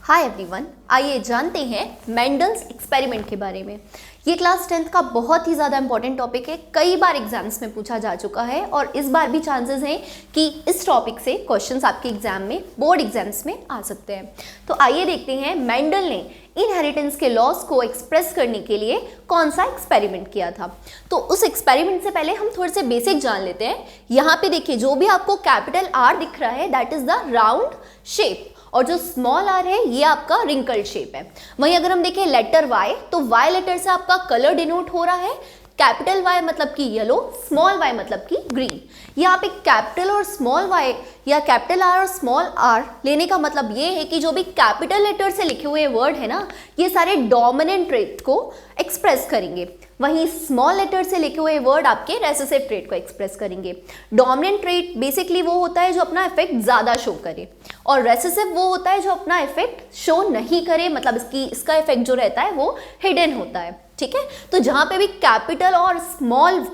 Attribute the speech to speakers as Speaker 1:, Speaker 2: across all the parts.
Speaker 1: Hi everyone, आइए जानते हैं मेंडल्स एक्सपेरिमेंट के बारे में। ये क्लास 10th का बहुत ही ज़्यादा इंपॉर्टेंट टॉपिक है, कई बार एग्जाम्स में पूछा जा चुका है और इस बार भी चांसेस हैं कि इस टॉपिक से क्वेश्चंस आपके एग्जाम में, बोर्ड एग्जाम्स में आ सकते हैं। तो आइए देखते हैं मेंडल ने इनहेरिटेंस के लॉस को एक्सप्रेस करने के लिए कौन सा एक्सपेरिमेंट किया था। तो उस एक्सपेरिमेंट से पहले हम थोड़े से बेसिक जान लेते हैं। यहाँ पे देखिए, जो भी आपको कैपिटल आर दिख रहा है that is the round shape, और जो स्मॉल आर है ये आपका रिंकल शेप है। वहीं अगर हम देखें लेटर वाई, तो वाई लेटर से आपका कलर डिनोट हो रहा है। कैपिटल वाई मतलब कि येलो, स्मॉल वाई मतलब कि ग्रीन। यहाँ पे कैपिटल और स्मॉल वाई या कैपिटल आर और स्मॉल आर लेने का मतलब ये है कि जो भी कैपिटल लेटर से लिखे हुए वर्ड है ना, ये सारे डोमिनेंट ट्रेट को एक्सप्रेस करेंगे। वहीं स्मॉल लेटर से लिखे हुए वर्ड आपके रेसेसिव ट्रेट को एक्सप्रेस करेंगे। डोमिनेंट ट्रेट बेसिकली वो होता है जो अपना इफेक्ट ज़्यादा शो करे, और रेसेसिव वो होता है जो अपना इफेक्ट शो नहीं करे, मतलब इसका इफेक्ट जो रहता है वो हिडन होता है। ठीक है, तो जहाँ पे भी कैपिटल और स्मॉल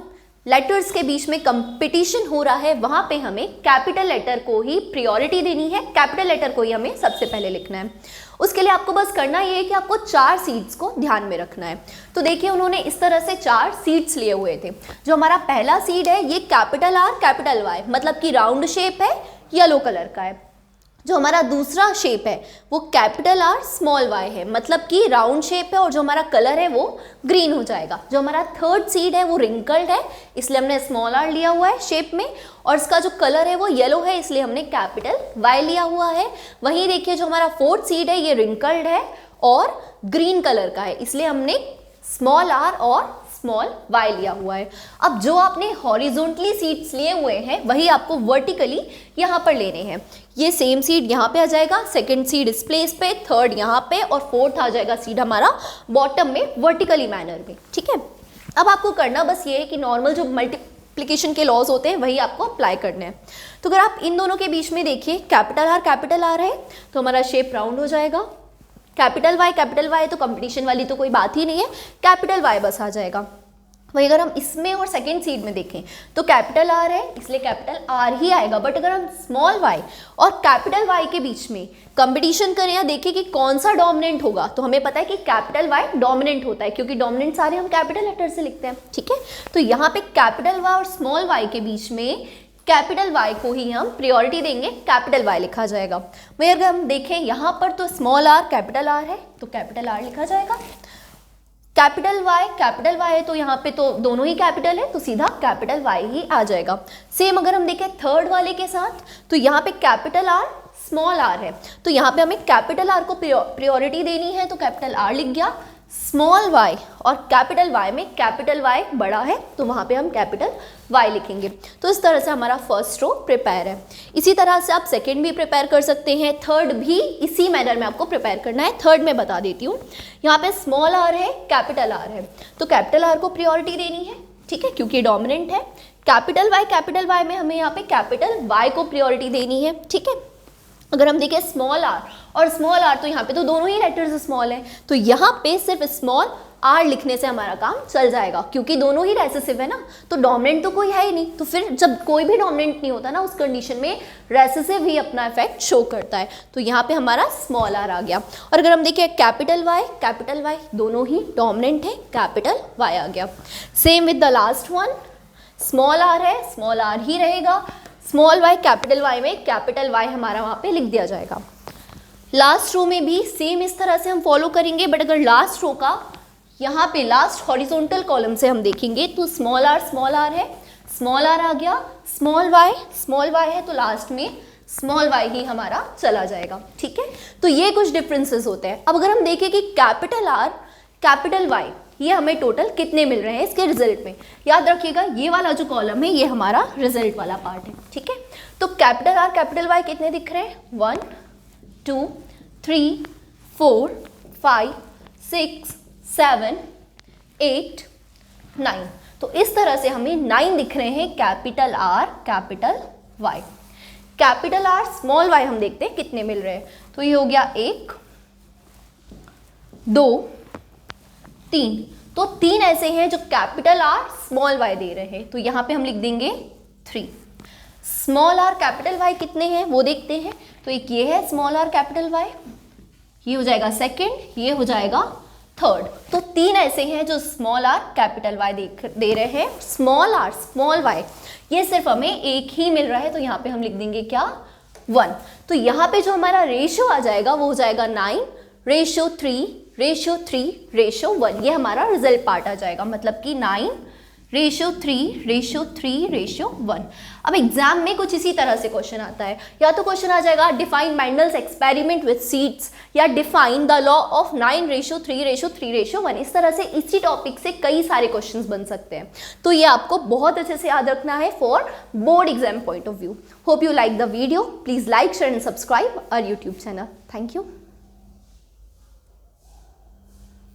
Speaker 1: लेटर्स के बीच में कंपटीशन हो रहा है, वहाँ पे हमें कैपिटल लेटर को ही प्रायोरिटी देनी है, कैपिटल लेटर को ही हमें सबसे पहले लिखना है। उसके लिए आपको बस करना ये है कि आपको 4 सीड्स को ध्यान में रखना है। तो देखिए, उन्होंने इस तरह से 4 सीड्स लिए हुए थे। जो हमारा पहला सीड है ये कैपिटल आर कैपिटल वाई, मतलब कि राउंड शेप है, येलो कलर का है। जो हमारा दूसरा शेप है वो कैपिटल आर स्मॉल वाई है, मतलब कि राउंड शेप है, और जो हमारा कलर है वो ग्रीन हो जाएगा। जो हमारा थर्ड सीड है वो रिंकल्ड है, इसलिए हमने स्मॉल आर लिया हुआ है शेप में, और इसका जो कलर है वो येलो है, इसलिए हमने कैपिटल वाई लिया हुआ है। वहीं देखिए, जो हमारा फोर्थ सीड है ये रिंकल्ड है और ग्रीन कलर का है, इसलिए हमने स्मॉल आर और स्मॉल वाई लिया हुआ है। अब जो आपने हॉरिजॉन्टली सीड्स लिए हुए हैं वही आपको वर्टिकली यहाँ पर लेने हैं। ये सेम सीड यहाँ पे आ जाएगा, सेकंड सीड इस प्लेस पे, थर्ड यहाँ पे, और फोर्थ आ जाएगा सीड हमारा बॉटम में वर्टिकली मैनर में। ठीक है, अब आपको करना बस ये है कि नॉर्मल जो मल्टीप्लिकेशन के लॉज होते हैं वही आपको अप्लाई करने हैं। तो अगर आप इन दोनों के बीच में देखिए, कैपिटल आर है तो हमारा शेप राउंड हो जाएगा। कैपिटल वाई तो कंपटीशन वाली तो कोई बात ही नहीं है, कैपिटल वाई बस आ जाएगा। वही अगर हम इसमें और सेकेंड सीड में देखें तो कैपिटल आर है, इसलिए कैपिटल आर ही आएगा। बट अगर हम स्मॉल वाई और कैपिटल वाई के बीच में कंपटीशन करें या देखें कि कौन सा डोमिनेंट होगा, तो हमें पता है कि कैपिटल वाई डोमिनेंट होता है, क्योंकि डोमिनेंट सारे हम कैपिटल लेटर से लिखते हैं। ठीक है, तो यहाँ पे कैपिटल वाई और स्मॉल वाई के बीच में कैपिटल वाई को ही हम प्रायोरिटी देंगे, कैपिटल वाई लिखा जाएगा। वही अगर हम देखें यहाँ पर तो स्मॉल आर कैपिटल आर है तो कैपिटल आर लिखा जाएगा। कैपिटल वाई है तो यहाँ पे तो दोनों ही कैपिटल है, तो सीधा कैपिटल वाई ही आ जाएगा। सेम अगर हम देखें थर्ड वाले के साथ, तो यहाँ पे कैपिटल आर स्मॉल आर है, तो यहाँ पे हमें कैपिटल आर को प्रायोरिटी देनी है, तो कैपिटल आर लिख गया। स्मॉल वाई और कैपिटल वाई में कैपिटल वाई बड़ा है, तो वहाँ पे हम कैपिटल वाई लिखेंगे। तो इस तरह से हमारा फर्स्ट रो प्रिपेयर है। इसी तरह से आप सेकंड भी प्रिपेयर कर सकते हैं, थर्ड भी इसी मैनर में आपको प्रिपेयर करना है। थर्ड में बता देती हूँ, यहाँ पे स्मॉल आर है कैपिटल आर है, तो कैपिटल आर को प्रायोरिटी देनी है। ठीक है, क्योंकि डोमिनेंट है। कैपिटल वाई में हमें यहाँ पे कैपिटल वाई को प्रायोरिटी देनी है। ठीक है, अगर हम देखें स्मॉल आर और स्मॉल आर, तो यहाँ पे तो दोनों ही लेटर्स स्मॉल हैं, तो यहाँ पे सिर्फ स्मॉल आर लिखने से हमारा काम चल जाएगा, क्योंकि दोनों ही रेसेसिव है ना, तो डोमिनेंट तो कोई है ही नहीं। तो फिर जब कोई भी डोमिनेंट नहीं होता ना, उस कंडीशन में रेसेसिव ही अपना इफेक्ट शो करता है, तो यहाँ पे हमारा स्मॉल आर आ गया। और अगर हम देखें कैपिटल वाई दोनों ही डोमिनेंट है, कैपिटल वाई आ गया। Same with the last one, small R है, स्मॉल आर ही रहेगा, स्मॉल वाई कैपिटल वाई में कैपिटल वाई हमारा वहाँ पे लिख दिया जाएगा। लास्ट रो में भी सेम इस तरह से हम फॉलो करेंगे, बट अगर लास्ट रो का यहाँ पे लास्ट हॉरिजॉन्टल कॉलम से हम देखेंगे तो स्मॉल आर है, स्मॉल आर आ गया, स्मॉल वाई है, तो लास्ट में स्मॉल वाई ही हमारा चला जाएगा। ठीक है, तो ये कुछ डिफरेंसेस होते हैं। अब अगर हम देखें कि कैपिटल आर कैपिटल वाई ये हमें टोटल कितने मिल रहे हैं इसके रिजल्ट में, याद रखिएगा ये वाला जो कॉलम है ये हमारा रिजल्ट वाला पार्ट है। ठीक है, तो कैपिटल आर कैपिटल वाई कितने दिख रहे हैं, 1 2 3 4 5 6 7 8 9, तो इस तरह से हमें 9 दिख रहे हैं capital R capital Y. Capital R small Y हम देखते हैं कितने मिल रहे हैं, तो ये हो गया 1 2 3, तो 3 ऐसे हैं जो capital R small why they रहे हैं, तो यहाँ पे हम लिख देंगे 3। स्मॉल आर कैपिटल वाई कितने हैं वो देखते हैं, तो एक ये है स्मॉल आर कैपिटल वाई, ये हो जाएगा सेकंड, ये हो जाएगा थर्ड। तो 3 ऐसे हैं जो small are capital why they रहे हैं। स्मॉल आर स्मॉल वाई ये सिर्फ हमें एक ही मिल रहा है, तो यहाँ पे हम लिख देंगे क्या 1। तो यहाँ पे जो हमारा रेशियो आ जाएगा वो हो जाएगा 9:3:1। ये हमारा रिजल्ट पार्ट आ जाएगा, मतलब कि 9:3:1। अब एग्जाम में कुछ इसी तरह से क्वेश्चन आता है, या तो क्वेश्चन आ जाएगा define Mendel's experiment with seeds, या डिफाइन द लॉ ऑफ 9:3:3:1। इस तरह से इसी टॉपिक से कई सारे क्वेश्चंस बन सकते हैं। तो ये आपको बहुत अच्छे से याद रखना है for board exam point of view. Hope you like the video. Please like, share and subscribe our YouTube channel. Thank you.